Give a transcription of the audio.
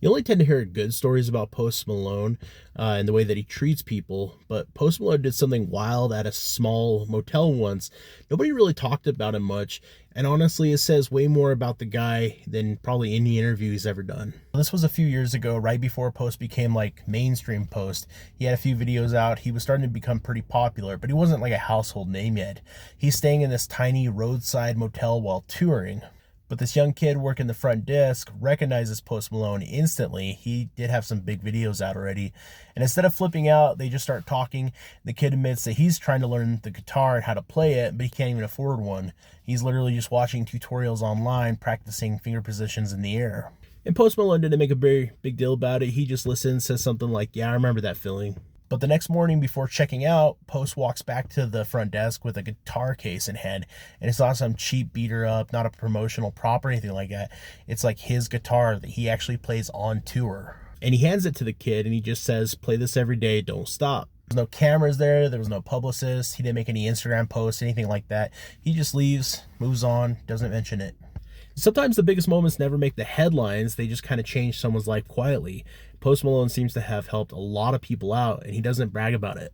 You only tend to hear good stories about Post Malone and the way that he treats people, but Post Malone did something wild at a small motel once. Nobody really talked about him much, and honestly, it says way more about the guy than probably any interview he's ever done. This was a few years ago, right before Post became like mainstream Post. He had a few videos out. He was starting to become pretty popular, but he wasn't like a household name yet. He's staying in this tiny roadside motel while touring. But this young kid working the front desk recognizes Post Malone instantly. He did have some big videos out already. And instead of flipping out, they just start talking. The kid admits that he's trying to learn the guitar and how to play it, but he can't even afford one. He's literally just watching tutorials online, practicing finger positions in the air. And Post Malone didn't make a very big deal about it. He just listens, says something like, "Yeah, I remember that feeling." But the next morning before checking out, Post walks back to the front desk with a guitar case in hand. And it's not some cheap beater up, not a promotional prop or anything like that. It's like his guitar that he actually plays on tour. And he hands it to the kid and he just says, "Play this every day, don't stop." There's no cameras there. There was no publicist. He didn't make any Instagram posts, anything like that. He just leaves, moves on, doesn't mention it. Sometimes the biggest moments never make the headlines. They just kind of change someone's life quietly. Post Malone seems to have helped a lot of people out, and he doesn't brag about it.